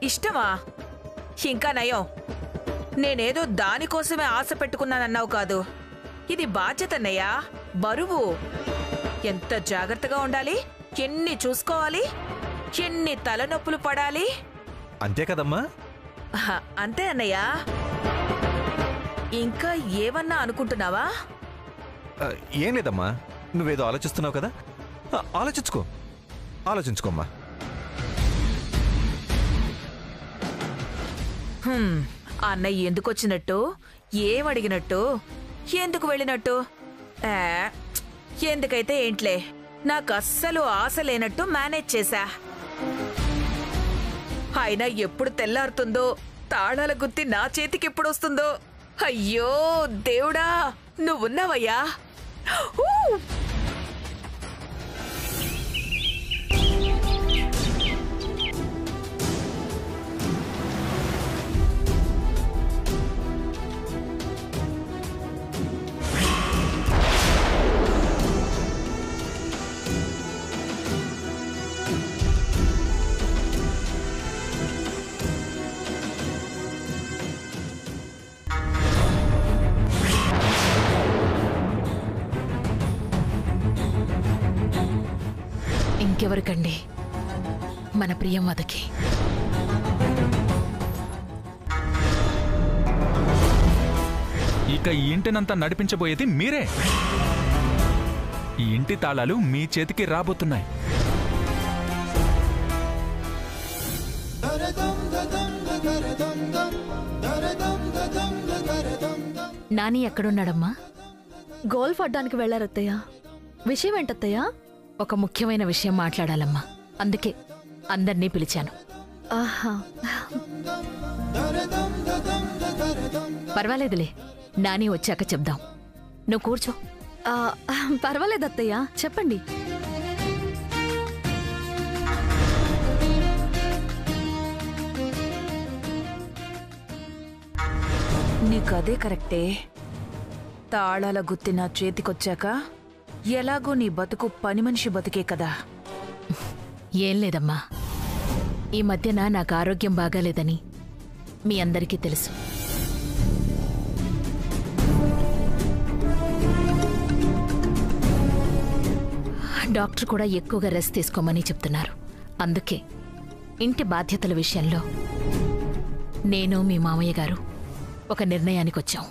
ఇష్టమా? ఇంకా నయం, నేనేదో దానికోసమే ఆశ పెట్టుకున్నానన్నావు కాదు. ఇది బాధ్యతన్నయ్యా, బరువు. ఎంత జాగ్రత్తగా ఉండాలి, ఎన్ని చూసుకోవాలి, ఎన్ని తలనొప్పులు పడాలి. అంతే కదమ్మా? అంతే అన్నయ్యా. ఇంకా ఏమన్నా అనుకుంటున్నావా? ఏం లేదమ్మా, నువ్వేదో ఆలోచిస్తున్నావు కదా, ఆలోచించుకోమ్మా. అన్నయ్య ఎందుకు వచ్చినట్టు, ఏమడిగినట్టు, ఎందుకు వెళ్ళినట్టు? ఎందుకైతే ఏంట్లే, నాకు అస్సలు ఆశ లేనట్టు మేనేజ్ చేశా. అయినా ఎప్పుడు తెల్లారుతుందో, తాళాల గుత్తి నా చేతికి ఎప్పుడొస్తుందో. అయ్యో దేవుడా, నువ్వున్నావయ్యా. ఇంకెవరికండి, మన ప్రియంవదకి. ఇక ఈ ఇంటినంతా నడిపించబోయేది మీరే. ఈ ఇంటి తాళాలు మీ చేతికి రాబోతున్నాయి. నాని ఎక్కడున్నాడమ్మా? గోల్ఫ్ ఆడడానికి వెళ్ళారత్తయ్య. విషయం ఏంటత్తయ్యా? ఒక ముఖ్యమైన విషయం మాట్లాడాలమ్మా, అందుకే అందర్నీ పిలిచాను. పర్వాలేదులే, నాని వచ్చాక చెప్దాం. నువ్వు కూర్చో. పర్వాలేదత్తయ్య, చెప్పండి. నీకదే కరెక్టే. తాళాల గుత్తి నా చేతికొచ్చాక ఎలాగో నీ బతుకు పని మనిషి బతుకే కదా. ఏం లేదమ్మా, ఈ మధ్యన నాకు ఆరోగ్యం బాగాలేదని మీ అందరికీ తెలుసు. డాక్టర్ కూడా ఎక్కువగా రెస్ట్ తీసుకోమని చెప్తున్నారు. అందుకే ఇంటి బాధ్యతల విషయంలో నేను మీ మామయ్య గారు ఒక నిర్ణయానికి వచ్చాం.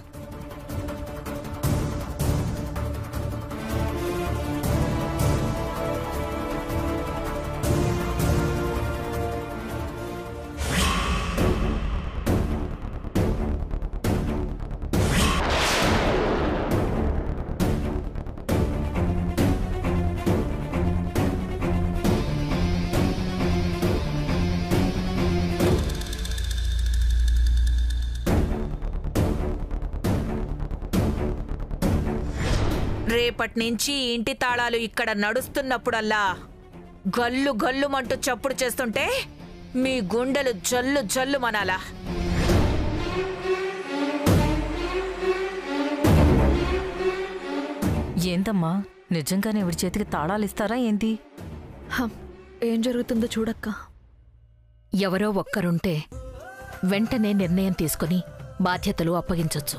రేపట్నుంచి ఇంటి తాళాలు ఇక్కడ నడుస్తున్నప్పుడల్లా గల్లు గల్లుమంటూ చప్పుడు చేస్తుంటే మీ గుండెలు జల్లు జల్లు మనాలా. ఏంటమ్మా, నిజంగానే ఎవరి చేతికి తాళాలు ఇస్తారా ఏంటి? ఏం జరుగుతుందో చూడక్క. ఎవరో ఒక్కరుంటే వెంటనే నిర్ణయం తీసుకుని బాధ్యతలు అప్పగించొచ్చు.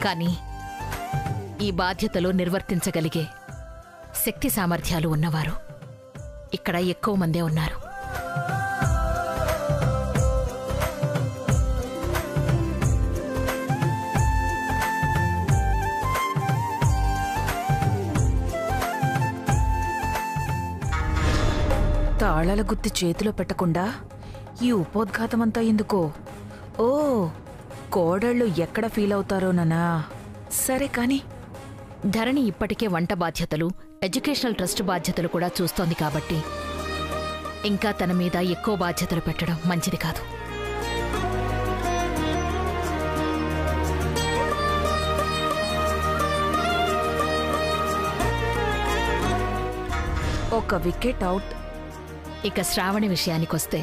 కానీ ఈ బాధ్యతలు నిర్వర్తించగలిగే శక్తి సామర్థ్యాలు ఉన్నవారు ఇక్కడ ఎక్కువ మందే ఉన్నారు. తాళాల గుత్తి చేతిలో పెట్టకుండా ఈ ఉపోద్ఘాతమంతా ఎందుకో? ఓ, కోడళ్ళు ఎక్కడ ఫీల్ అవుతారోనన్నా. సరే కాని ధరణి ఇప్పటికే వంట బాధ్యతలు, ఎడ్యుకేషనల్ ట్రస్ట్ బాధ్యతలు కూడా చూస్తోంది కాబట్టి ఇంకా తన మీద ఎక్కువ బాధ్యతలు పెట్టడం మంచిది కాదు. ఒక వికెట్ అవుట్. ఇక శ్రావణి విషయానికొస్తే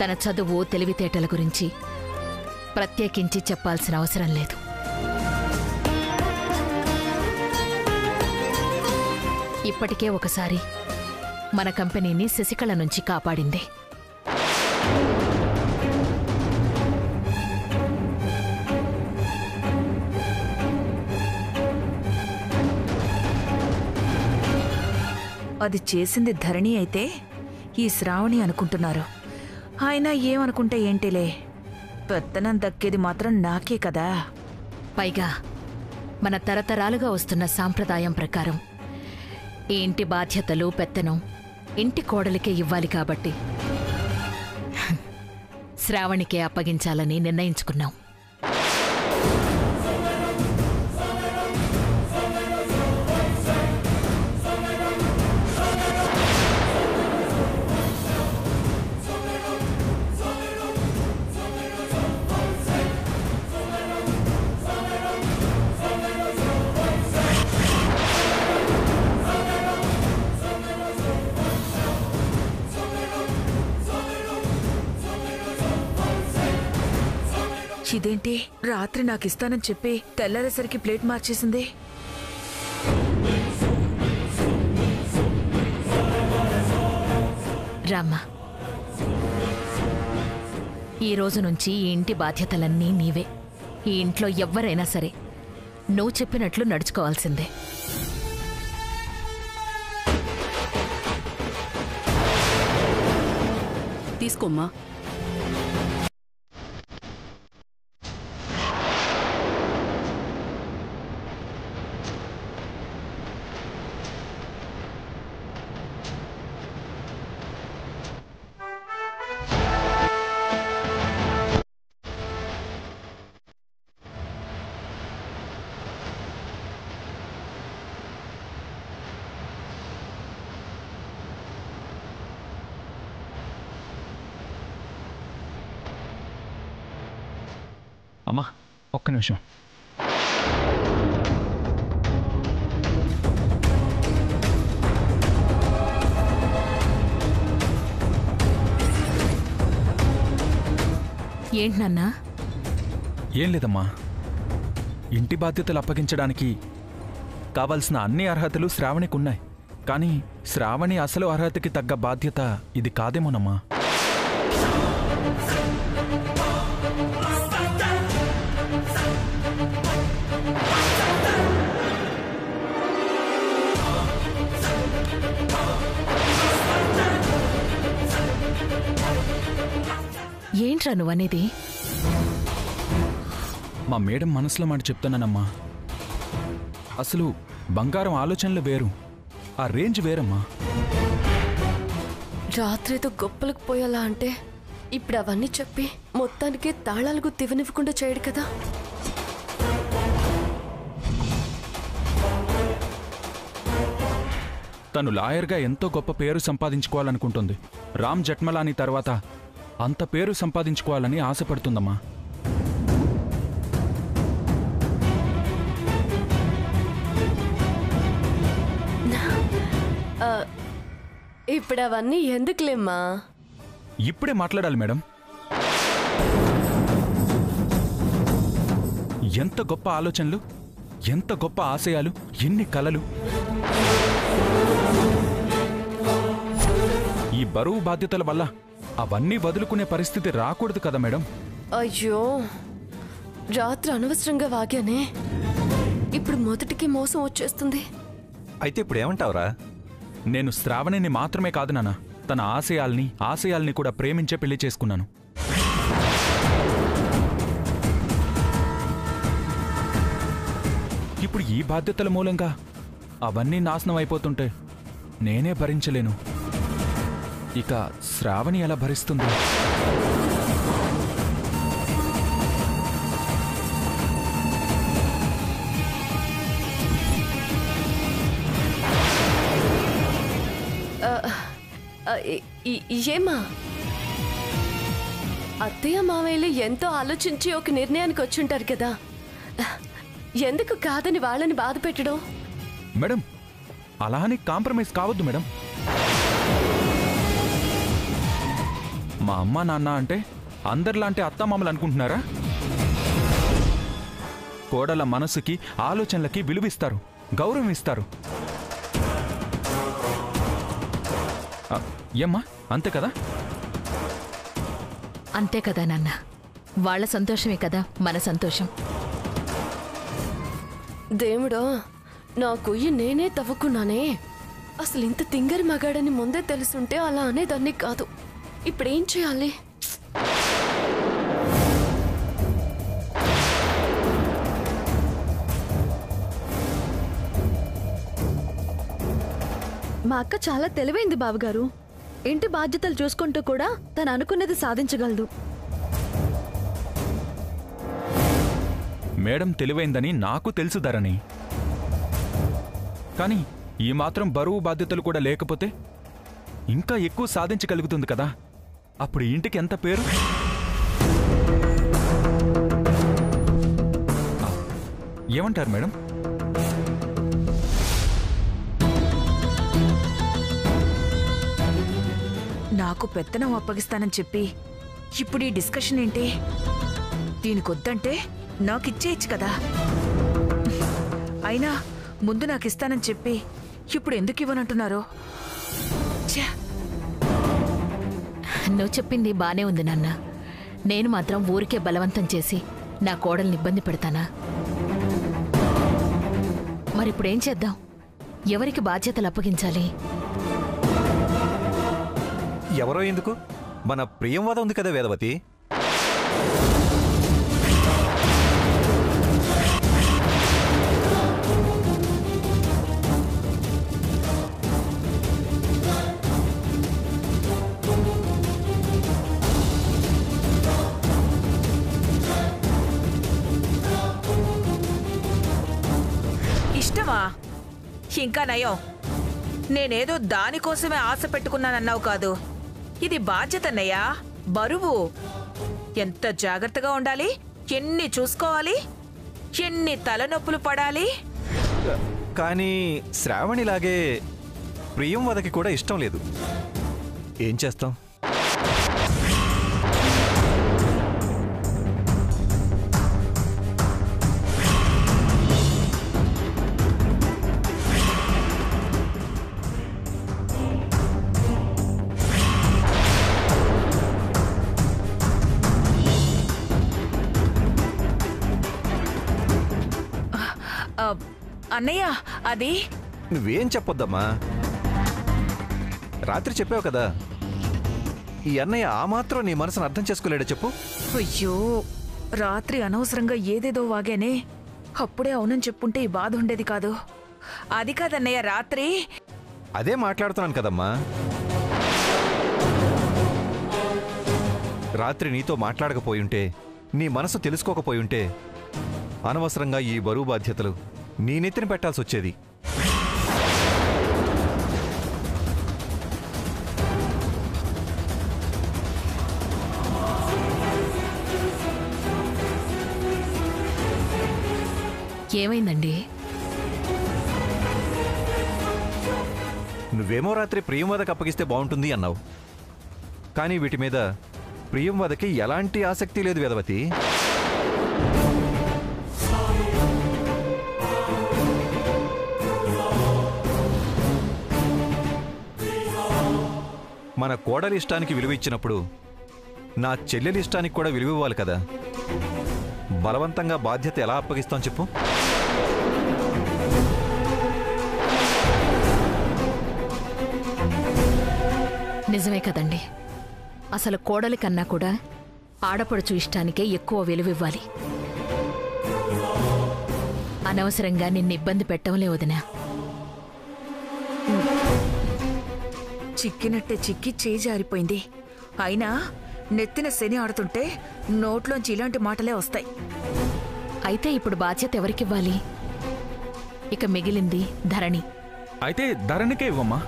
తన చదువు, తెలివితేటల గురించి ప్రత్యేకించి చెప్పాల్సిన అవసరం లేదు. ఇప్పటికే ఒకసారి మన కంపెనీని శశికళ నుంచి కాపాడింది. అది చేసింది ధరణి అయితే ఈ శ్రావణి అనుకుంటున్నారు. ఆయన ఏమనుకుంటే ఏంటిలే, పెత్తనం దక్కేది మాత్రం నాకే కదా. పైగా మన తరతరాలుగా వస్తున్న సాంప్రదాయం ప్రకారం ఈ ఇంటి బాధ్యతలు పెత్తనం ఇంటి కోడలికే ఇవ్వాలి కాబట్టి శ్రావణికే అప్పగించాలని నిర్ణయించుకున్నాం. ఇదేంటి, రాత్రి నాకిస్తానని చెప్పి తెల్లారేసరికి ప్లేట్ మార్చేసింది. రామ్మా, ఈ రోజు నుంచి ఈ ఇంటి బాధ్యతలన్నీ నీవే. ఈ ఇంట్లో ఎవ్వరైనా సరే నువ్వు చెప్పినట్లు నడుచుకోవాల్సిందే. తీసుకోమ్మా. అమ్మా, ఒక్క నిమిషం. ఏంటి నాన్నా? ఏం లేదమ్మా, ఇంటి బాధ్యతలు అప్పగించడానికి కావలసిన అన్ని అర్హతలు శ్రావణికి ఉన్నాయి. కానీ శ్రావణి అసలు అర్హతకి తగ్గ బాధ్యత ఇది కాదేమోనమ్మా. ఏంట్రా నువ్వనేది? మా మేడం మనసులో మాట చెప్తున్నానమ్మా. అసలు బంగారం ఆలోచనలు వేరు, ఆ రేంజ్ వేరమ్మా. రాత్రితో గొప్పలకు పోయేలా అంటే ఇప్పుడు అవన్నీ చెప్పి మొత్తానికి తాళాలకు తివనివ్వకుండా చేయడు కదా. తను లాయర్గా ఎంతో గొప్ప పేరు సంపాదించుకోవాలనుకుంటుంది. రామ్ జెఠ్మలాని తర్వాత అంత పేరు సంపాదించుకోవాలని ఆశపడుతుందమ్మా. ఇప్పుడు అవన్నీ ఎందుకులేమ్మా? ఇప్పుడే మాట్లాడాలి మేడం. ఎంత గొప్ప ఆలోచనలు, ఎంత గొప్ప ఆశయాలు, ఎన్ని కలలు. ఈ బరువు బాధ్యతల వల్ల అవన్నీ వదులుకునే పరిస్థితి రాకూడదు కదా మేడం. అయ్యో, రాత్రి అనవసరంగా వాగానే. ఇప్పుడు మొదటికి మోసం వచ్చేస్తుంది. అయితే ఇప్పుడు ఏమంటావురా? నేను శ్రావణిని మాత్రమే కాదు నాన్న, తన ఆశయాల్ని కూడా ప్రేమించే పెళ్లి చేసుకున్నాను. ఇప్పుడు ఈ బాధ్యతల మూలంగా అవన్నీ నాశనం అయిపోతుంటే నేనే భరించలేను. ఇక శ్రావణి ఎలా భరిస్తుంది? ఏమా? అత్తయ్య మావయ్యలు ఎంతో ఆలోచించి ఒక నిర్ణయానికి వచ్చుంటారు కదా, ఎందుకు కాదని వాళ్ళని బాధ పెట్టడం? మేడం, అలా అని కాంప్రమైజ్ కావద్దు మేడం. మా అమ్మ నాన్న అంటే అందరిలాంటి అత్తమామలు అనుకుంటున్నారా? కోడల మనసుకి ఆలోచనలకి విలువిస్తారు, గౌరవం ఇస్తారు. ఏమ్మా అంతే కదా? అంతే కదా నాన్న, వాళ్ళ సంతోషమే కదా మన సంతోషం. దేవుడా, నా కొయ్యి నేనే తవ్వుకున్నానే. అసలు ఇంత తింగరి మగాడని ముందే తెలుసుంటే అలా అనేదాన్ని కాదు. ఇప్పుడేం చేయాలి? మా అక్క చాలా తెలివైంది బావగారు. ఇంటి బాధ్యతలు చూసుకుంటూ కూడా తను అనుకున్నది సాధించగలదు. మేడం తెలివైందని నాకు తెలుసు ధరణి. కానీ ఈ మాత్రం బరువు బాధ్యతలు కూడా లేకపోతే ఇంకా ఎక్కువ సాధించగలుగుతుంది కదా. అప్పుడు ఇంటికి ఎంత పేరు. ఏమంటారు మేడం? నాకు పెత్తనం అప్పగిస్తానని చెప్పి ఇప్పుడు ఈ డిస్కషన్ ఏంటి? దీనికొద్దంటే నాకిచ్చేయచ్చు కదా. అయినా ముందు నాకిస్తానని చెప్పి ఇప్పుడు ఎందుకు ఇవ్వనంటున్నారు? ఛే! నువ్వు చెప్పింది బానే ఉంది నాన్న. నేను మాత్రం ఊరికే బలవంతం చేసి నా కోడల్ని ఇబ్బంది పెడతానా? మరిప్పుడేం చేద్దాం? ఎవరికి బాధ్యతలు అప్పగించాలి? ఎవరో ఎందుకు, మన ప్రియంవద ఉంది కదా వేదవతి. ఇష్టమా? ఇంకా నయం, నేనేదో దానికోసమే ఆశ పెట్టుకున్నానన్నావు కాదు. ఇది బాధ్యతన్నయ్యా, బరువు. ఎంత జాగ్రత్తగా ఉండాలి, ఎన్ని చూసుకోవాలి, ఎన్ని తలనొప్పులు పడాలి. కానీ శ్రావణిలాగే ప్రియంవదకి కూడా ఇష్టం లేదు. ఏం చేస్తాం? అన్నయ్య, అది నువ్వేం చెప్పొద్దమ్మా. రాత్రి చెప్పావు కదా, ఈ అన్నయ్య ఆ మాత్రం నీ మనసును అర్థం చేసుకోలేడా చెప్పు. అయ్యో, రాత్రి అనవసరంగా ఏదేదో వాగానే. అప్పుడే అవునని చెప్పుంటే ఈ బాధ ఉండేది కాదు. అది కాదన్నయ్య, రాత్రి అదే మాట్లాడుతున్నాను కదమ్మా. రాత్రి నీతో మాట్లాడకపోయుంటే, నీ మనసు తెలుసుకోకపోయుంటే అనవసరంగా ఈ బరువు బాధ్యతలు నీ నెత్తిన పెట్టాల్సి వచ్చేది. ఏమైందండి? నువ్వేమో రాత్రి ప్రియంవదకి అప్పగిస్తే బాగుంటుంది అన్నావు. కానీ వీటి మీద ప్రియంవదకి ఎలాంటి ఆసక్తి లేదు వేదవతి. మన కోడలి ఇష్టానికి విలువ ఇచ్చినప్పుడు నా చెల్లెలి ఇష్టానికి కూడా విలువ ఇవ్వాలి కదా. బలవంతంగా బాధ్యత ఎలా అప్పగిస్తాం చెప్పు. నిజమే కదండి. అసలు కోడలి కన్నా కూడా ఆడపడుచు ఇష్టానికే ఎక్కువ విలువివ్వాలి. అనవసరంగా నిన్ను ఇబ్బంది పెట్టంలే వదినా. చిక్కినట్టే చిక్కి చేయి జారిపోయింది. అయినా నెత్తిన శని ఆడుతుంటే నోట్లోంచి ఇలాంటి మాటలే వస్తాయి. అయితే ఇప్పుడు బాధ్యత ఎవరికివ్వాలి? ఇక మిగిలింది ధరణి. అయితే ధరణికే ఇవ్వమ్మా.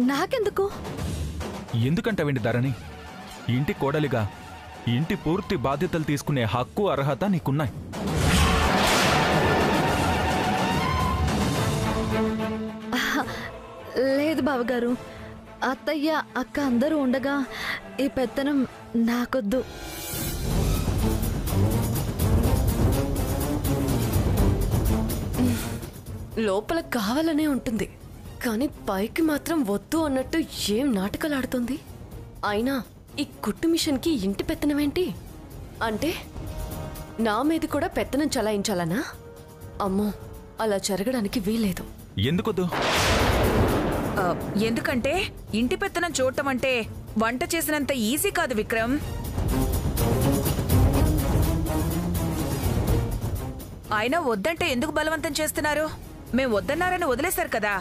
నాకెందుకు? ఎందుకంటావేంటి ధరణి? ఇంటి కోడలిగా ఇంటి పూర్తి బాధ్యతలు తీసుకునే హక్కు, అర్హత నీకున్నాయి. లేదు బావగారు, అత్తయ్య అక్క అందరూ ఉండగా ఈ పెత్తనం నాకొద్దు. లోపల కావాలనే ఉంటుంది, కానీ పైకి మాత్రం వద్దు అన్నట్టు ఏం నాటకాలు ఆడుతుంది. అయినా ఈ కుట్టు మిషన్కి ఇంటి పెత్తనమేంటి? అంటే నా మీద కూడా పెత్తనం చలాయించాలనా? అమ్మో, అలా జరగడానికి వీలేదు. ఎందుకొద్దు? ఎందుకంటే ఇంటి పెత్తనం చూడటం అంటే వంట చేసినంత ఈజీ కాదు విక్రమ్. అయినా వద్దంటే ఎందుకు బలవంతం చేస్తున్నారు? మేం వద్దన్నారని వదిలేశారు కదా.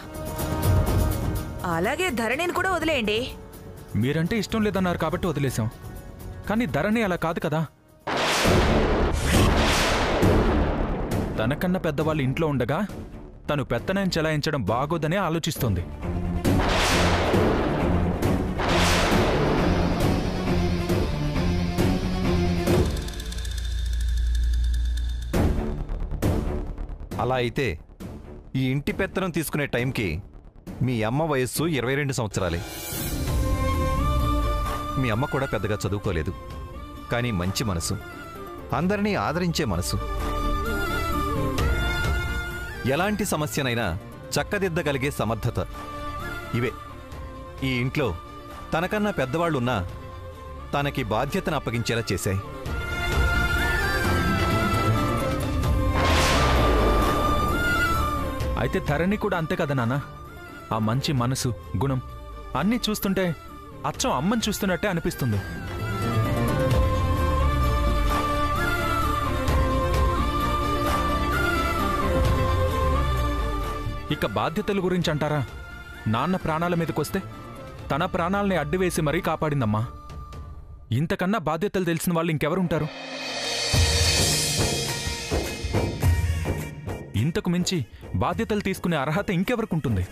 అలాగే ధరణిని కూడా వదిలేయండి. మీరంటే ఇష్టం లేదన్నారు కాబట్టి వదిలేశాం. కానీ ధరణి అలా కాదు కదా. తనకన్నా పెద్దవాళ్ళు ఇంట్లో ఉండగా తను పెత్తనం చెలాయించడం బాగోదని ఆలోచిస్తోంది. అలా అయితే ఈ ఇంటి పెత్తనం తీసుకునే టైంకి మీ అమ్మ వయస్సు 22 సంవత్సరాలే. మీ అమ్మ కూడా పెద్దగా చదువుకోలేదు, కానీ మంచి మనసు, అందరినీ ఆదరించే మనసు. ఎలాంటి సమస్యనైనా చక్కదిద్దగలిగే సమర్థత. ఇవే ఈ ఇంట్లో తనకన్నా పెద్దవాళ్లున్నా తనకి బాధ్యతను అప్పగించేలా చేశాయి. అయితే ధరణి కూడా అంతే కదా నాన్న. ఆ మంచి మనసు, గుణం అన్నీ చూస్తుంటే అచ్చం అమ్మని చూస్తున్నట్టే అనిపిస్తుంది. ఇక బాధ్యతల గురించి అంటారా? నాన్న ప్రాణాల మీదకొస్తే తన ప్రాణాలని అడ్డువేసి మరీ కాపాడిందమ్మా. ఇంతకన్నా బాధ్యతలు తెలిసిన వాళ్ళు ఇంకెవరుంటారు? ఇంతకు మించి బాధ్యతలు తీసుకునే అర్హత ఇంకెవరికుంటుంది?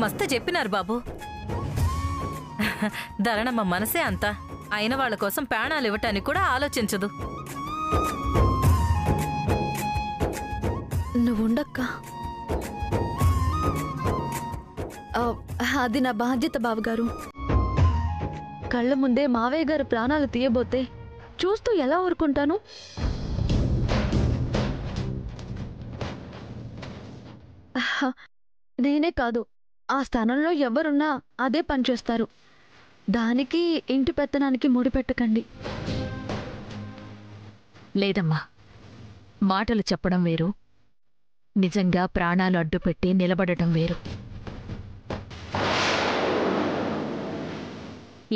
మస్తు చెప్పినారు బాబు. ధరణమ్మ మనసే అంతా. అయిన వాళ్ళ కోసం ప్రాణాలు ఇవ్వటానికి కూడా ఆలోచించదు. నువ్వుండక్క. అది నా బాధ్యత బావగారు. కళ్ళ ముందే మావయ్య గారు ప్రాణాలు తీయబోతే చూస్తూ ఎలా ఊరుకుంటాను? నేనే కాదు, ఆ స్థానంలో ఎవరున్నా అదే పనిచేస్తారు. దానికి ఇంటి పెత్తనానికి ముడిపెట్టకండి. లేదమ్మా, మాటలు చెప్పడం వేరు, నిజంగా ప్రాణాలు అడ్డుపెట్టి నిలబడటం వేరు.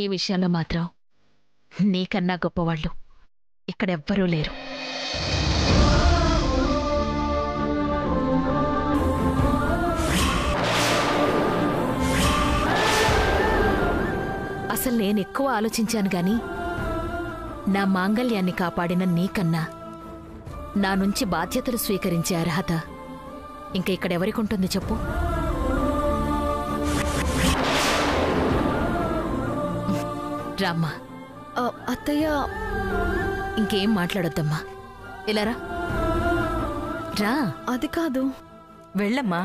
ఈ విషయంలో మాత్రం నీకన్నా గొప్పవాళ్ళు ఇక్కడెవ్వరూ లేరు. అసలు నేనెక్కువ ఆలోచించాను గాని నా మాంగళ్యాన్ని కాపాడిన నీకన్నా నా నుంచి బాధ్యతలు స్వీకరించే అర్హత ఇంక ఇక్కడెవరికుంటుంది చెప్పు? రామ్మా. అత్తయ్య, ఇంకేం మాట్లాడొద్దమ్మా. ఇలారా. రా. అది కాదు. వెళ్ళమ్మా.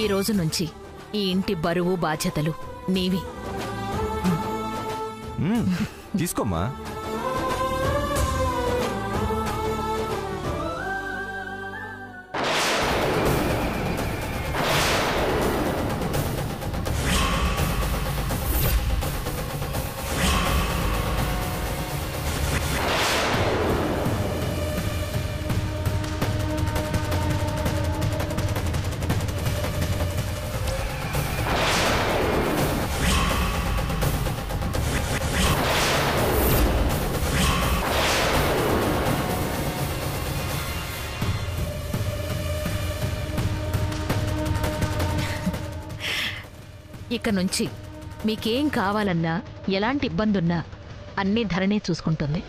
ఈ రోజు నుంచి ఈ ఇంటి బరువు బాధ్యతలు నీవి. తీసుకోమ్మా. ఇక నుంచి మీకేం కావాలన్నా ఎలాంటి ఇబ్బందున్నా అన్నీ ధరణే చూసుకుంటుంది.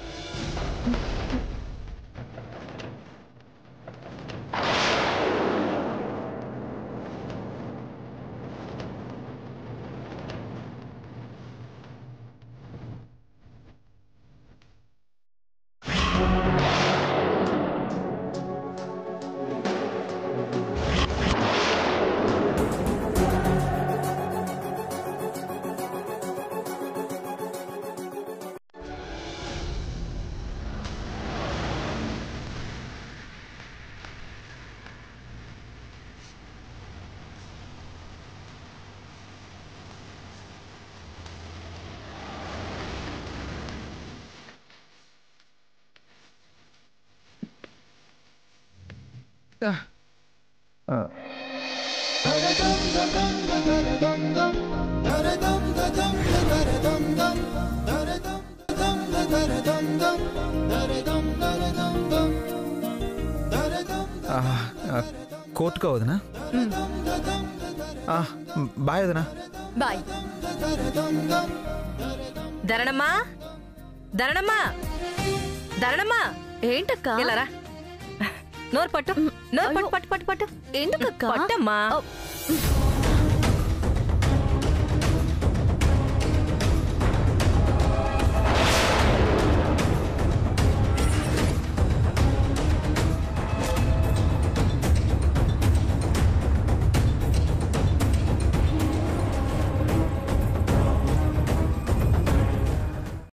కోర్టుకో వదినా. బాయ్ వదినా. బాయ్. ధరణమ్మా, ధరణమ్మా, ధరణమ్మా, ఏంటక్క? ఇలారా. నోరు పట్టు, నోరు పట్టు, పట్టు పట్టు పట్టు. ఎందుకక్క? పట్టమ్మా.